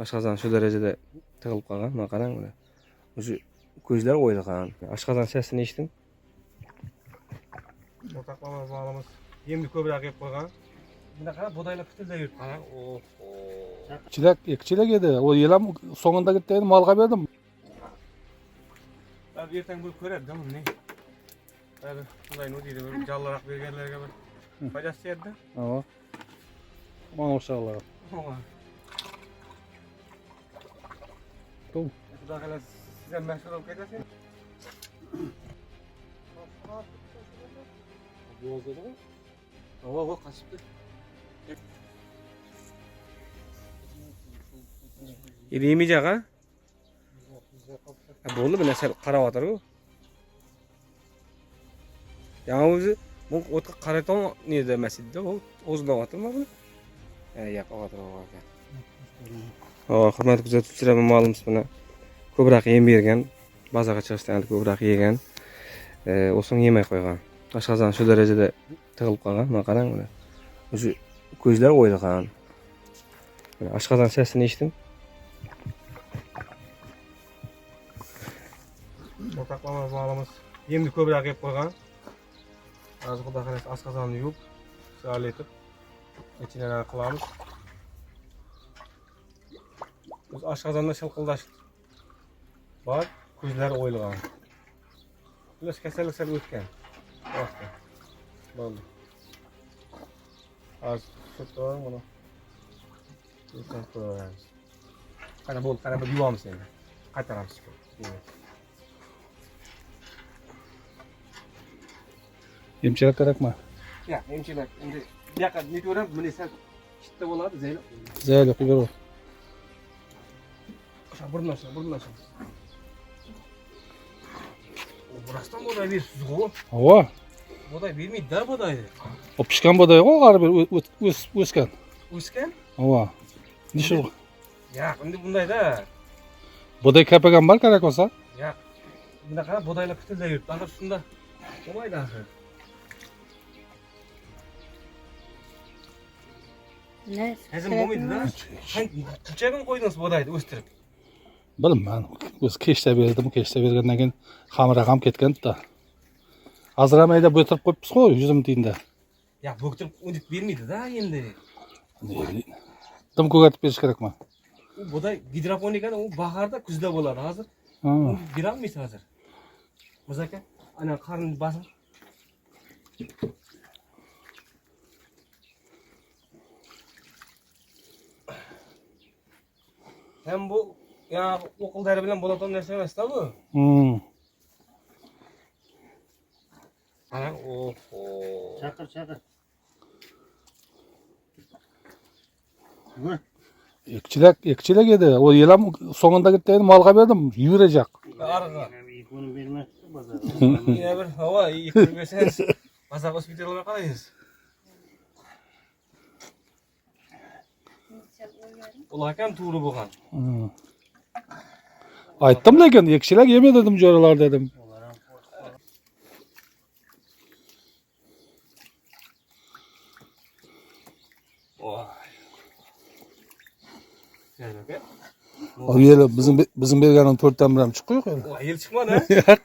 Aşqazan şu derecede tıkılıp kalgan. Bana qarang buna. Şu gözler oyulgan. Aşqazan sesini eshitdim. Ortaklamamız bağlamız. Yemni köbürak yap koygan. Buna qarang bodaylar pitilde yurip qarang. Çilek edi. O yelam sonunda gitti malga verdim. Abi erten bir köredi değil mi? Ne? Abi şunday ne deydi? Böyle callarak bergenlerge bir faydası yerdi. Ama. Bana uşaklar. Tamam. Bu da hala size meşhur olup gidersin. Boğazladı mı? Hava kaçıptı. Yemeyecek ha? Boldu mu nesel qarab atar o? Yana o'zi bu o'tqa qaraton ne demasdi o o'zida o'tirma buni. Yaqib o'tir ekan. Hurmatli kuzatuvchilar, ma'lumsiz buni ko'proq yem bergan, bazaga chiqishdan ko'proq yegan. O'sing yemay qo'ygan. Aşqazan şu derecede tıkılıp kalgan. Bana qarang buna. Şu gözler oyulgan. Aşqazan sesini eshitdim. Ortaklamamız bağlamız. Yemni köbürak yap koygan. Azı Xudo xolasa aşqazanni yuvib, sal etib, ichidan qilamiz. Biz aşqazanda shilqildash bor, ko'zlari o'yilgan. Ular kasallik sal o'tgan. Vaqti. Bo'ldi. Az tutdim buni. Yutib qo'yamiz. Qara bo'ldi, qara bir yuvamiz endi. Qaytaramiz. Yemçilik kerak mı? Ya, emchilar. Endi bu yoqqa netaveramiz, buni sal chitta bo'ladi, Zeynep. Zeyli qiber. O'sha burnasan. Burasdan boday bersiz go. Hava. Boday bermeydi da bodayni. O pişkan boday o qarı bir o'skan. O'sgan? Hava. Nişi o? Ya, endi bunday da. Boday kapagan var kerak olsa. Ya, bunda qara bodaylar pitilda yuribdi. Axir shunda bo'lmaydi axir. Ne? Hazım bo'lmaydi da. Qanchaga qo'ydingiz bodayni o'stirib? Bilmem. O'z kechda berdim, kechda bergandan keyin xamiragam ketgan da. Azramayda bo'tirib qo'yibsiz qo'y, 100 tiyinda. Ya, bo'ktirib unib bermaydi da endi. Ne bileyim. Dim ko'gatib berish kerakmi? U boday gidroponikani u bahorda, kuzda bo'ladi. Hozir Ha. berolmaysiz hozir. O'zaka, ana qarni basib. Hem bu ya o'qildari bilan bo'ladigan narsa emas-da bu. Ana, Chaqir. Ekçilek edi. O yelam sonunda gitti malga verdim. Yürüyecek. arıga. Bunu bilmezsin bazar. Yine bir hava iyi görmeseniz Bazak hospitaliga qalaysiz. Ular ham to'g'ri bo'lgan. Aytdim lekin ekçilek yeme dedim jo'ralar dedim. O yeli bizim berganin 4'ten biram chiqib qo'ydi. O yil chiqmadi. Yo'q.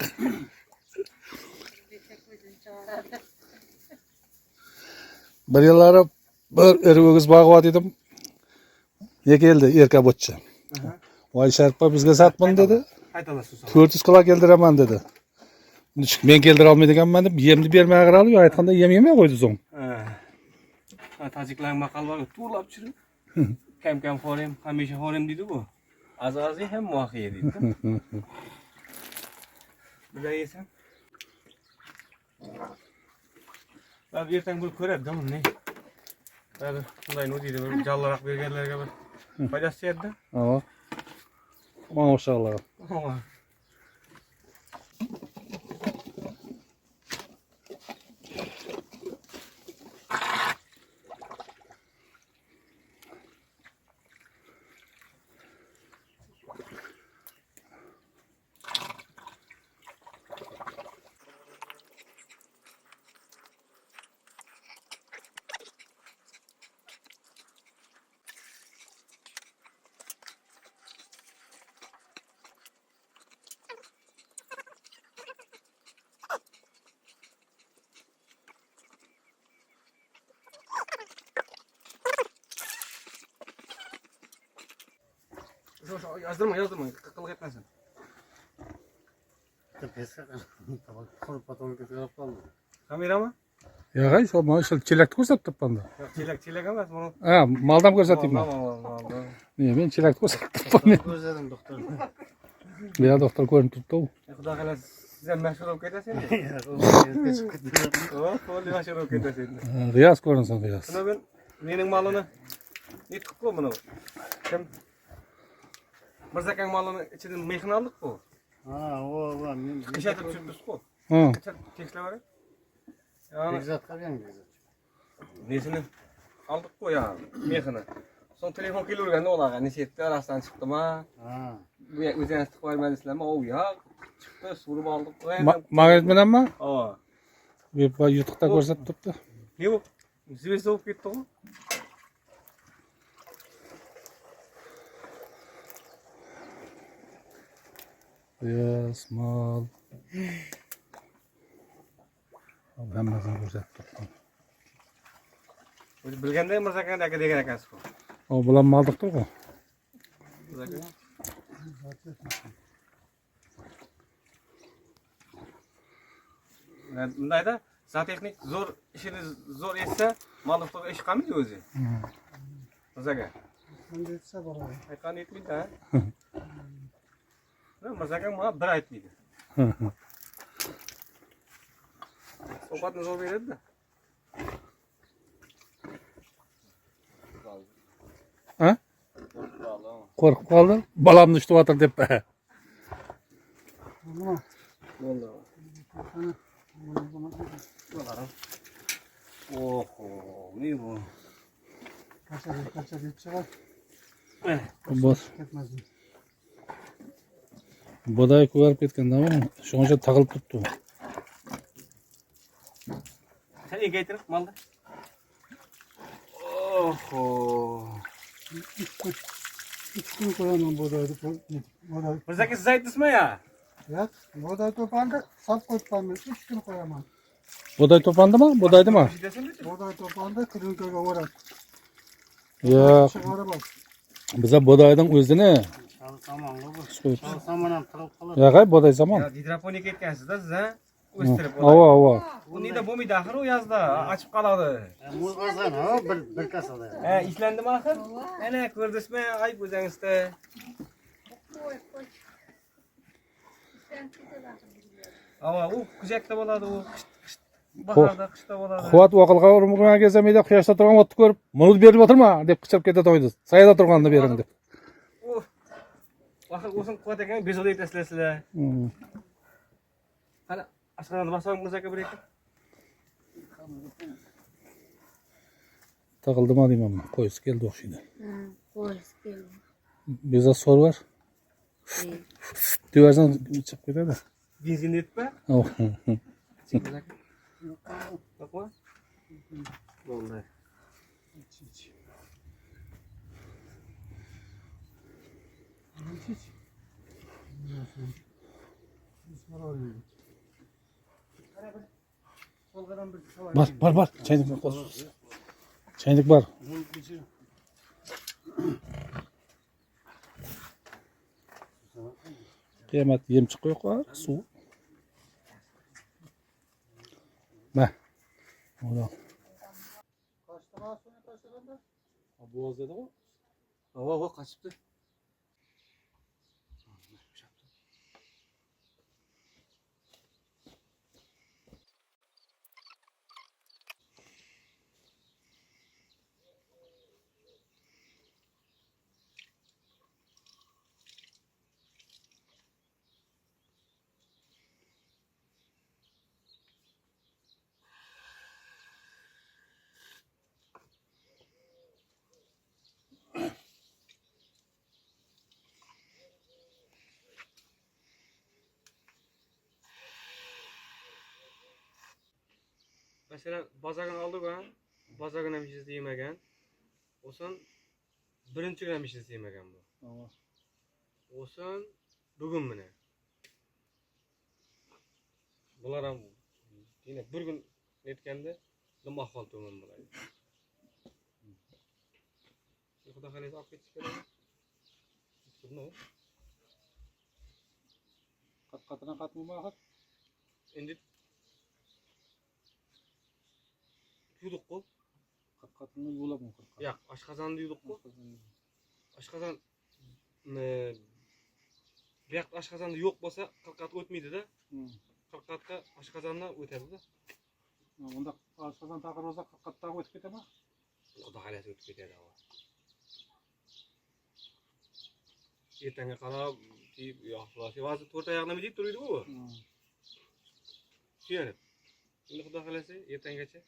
Bir yillari bir ergo'giz bag'vat edim. Ne keldi erka bo'tchi. Voy Sharpa bizga satmın dedi. Qaytalasiz. 400 kilo keldiraman dedi. Men keldira olmaydiganman deb yemni bermay qaralib, aytganda yem yemay qo'ydi so'ng. Ha, tojiklar maqal bor, to'lab chirib. Kam xorim, hamisha xorim deydi bu. Az ham muaxiya deydi. Bular yesam. Abi ertan bir ko'radi, değil mi? Ne? Abi shunday ne deydi, bir jallaroq berganlarga bir foydasi yerdi. Ha. Mana o'shalar. Yazdırma, qılıq etməsin. Tepesi tabak kurup patron götürüp kaldı. Kamera mı? Ya gay şu mal işte çilekti ko'rsatib banda. Yo'q, chelak emas, bunu. Ha, maldan ko'rsatayım ben. Mal. Niye ben çilekti ko'rsatib banda. Gözlerim doktor. Ya doktor ko'rinib turibdi. Xudo xohlasa siz ham mashhur bo'lib ketasiz endi. Geçip gittiler. To'g'ri mashhur bo'lib ketasiz endi. Riyaz ko'rinsin riyaz. Buni men mening molini netib-ku buni. Kim? Mirzakang molini ichidan mehni oldik-ku. Ha o var. Ishlatib tushibmiz-ku. Hı. Tekstlab oling. Yani Begzat kalgan Begzat. nesini oldik-ku ya, mehini. So'ng telefon kelaverganda ularga necha rastdan chiqdimi? Ha. Bu o'zingiz tiqib olmadingizlarmi? O yo'q. Chiqdi, surib oldik. Magnet bilanmi? Ha. YouTube'da ko'rsatib turibdi. Yo'q. Zvezda bo'lib ketdi-ku. Riyaz mal. Hammasini ko'rsatib turibdi. O'zi bilganda Mirzakang aka degan ekansiz-ku. O bilan maldiqdi-ku. Mirzakang. Bundayda zootexnik zo'r ishini zo'r etsa, moliqda ish qilmaydi o'zi. Mirzakang. Qanday etsa bo'ladi. Aytgan aytmaydi-da. Mirzakang menga bir aytmaydi. Ovqatni zo'r beradi-da. Ha? Qo'rqib qoldim. Balamni ushlayapti deb. Bo'ldi. Oho, ne bu? Kaça deyip çıkar. Bos. Ketmez mi? Boday ko'rib ketganda shuncha tag'ilib turibdi. Sen engaytirib malda. Oho. Üç gün koyamam buğdaydı. Buğday. Mirzakang siz aytdingizmi ya? Ya buğday topandı. Sap koyamam. 3 gün koyamam. Boday to'pandimi? Bodaydimi? Buğday topandı. Kırınkaga uğrar. Yo'q. Çıkarı bak. Biza bodayning o'zini Tamam bu. qo'yib. Samanam tırıp kalır. Ya g'ay boday zamon. Ya gidroponik etgansizda siz ha? O'stirib Ava, ava. Bu nida bo'lmaydi axir u yozda, ochib qoladi. Muz kazan ha bir kasada. Ha, ishlandimi axir? Ana ko'rdingizmi? Ayb o'zingizda. Ava, u kuzakda bo'ladi, u bahorda, qishda bo'ladi. Quvvat vaqilga urmag'an kezamaydi, quyoshda turgan otni ko'rib, "Muni berib o'tirma" deb qichqirib ketadi oydi. Sayda turganini bering deb. U axir o'sin quvvat ekan, bezovda yetasizlar. Qani, ashqarani bosang Mirzaka bir ekan. Tag'ildimi deyman, qo'yisi keldi o'xshaydi. Qo'yisi keldi. Beza sor var. Diyorsan çıkıp ketadi. Benzin yetmi? Oh. Yo'qmi? Bo'ldi. Var. Çaylık var. Çaylık var. Kıyamet yem çıkıyor var. Su. Ne? Oda. Boğaz dedi o. Ava, qaçıptı. Mesela bazarın aldık ha. Bazarın hem hiç izleyemegen. Olsun birinci gün hem hiç izleyemegen bu. Olsun bugün mü ne? Bular ham yine bir gün netkende nima ahvol to'g'ri bo'ladi. Xudo xohlasa olib ketish kerak. Bunu Qat-qatına qatmamağı. endi yuduk ku. Qat-qatını yulab mı qırqa? Yo'q, oshqozonni yuduk ku. Oshqozon bu yoqda oshqozonda yo'q bo'lsa, qirqat o'tmaydi-da. Qirqatga oshqozondan o'tadi-da. Unda aşağıdan takır olsa qat-qatdan o'tib ketadi. Xudo xolasa o'tib ketadi. Ertanga qarab, yo'qlashib, hozir to'rt oyoqni yeb turadi-ku. Suyanib. Endi xudo xolasa ertangacha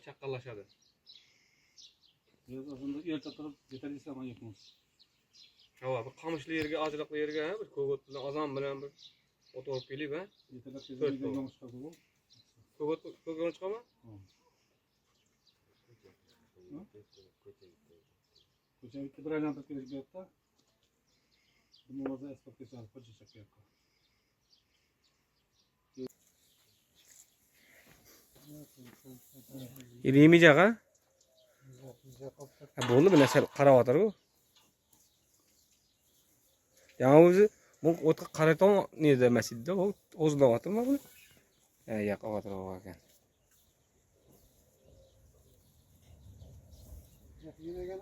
chaqqanlashadi. Biraz aslında erta turib yetarlisa ama yetmez. Ha, bu qamishli yerga, ajriqli yerga, bir ko'got bilan, ozon bilan bir o'tirib kelib, ha? Yetarlab tezlikten yo'nishqa bu. Ko'got chiqama? Ko'cha bitta bir aylantirib kelish kerakda. Buni o'zi asfaltga solib qo'yish kerak. Yemeyecek ha? Bo'ldi, bu narsa qarab o'tir-ku. Yani o'zi bu o'tqa qaraton ne demasdi-da, u o'zida o'tirma buni. Yo'q, o'tirib ekan. Yemeğe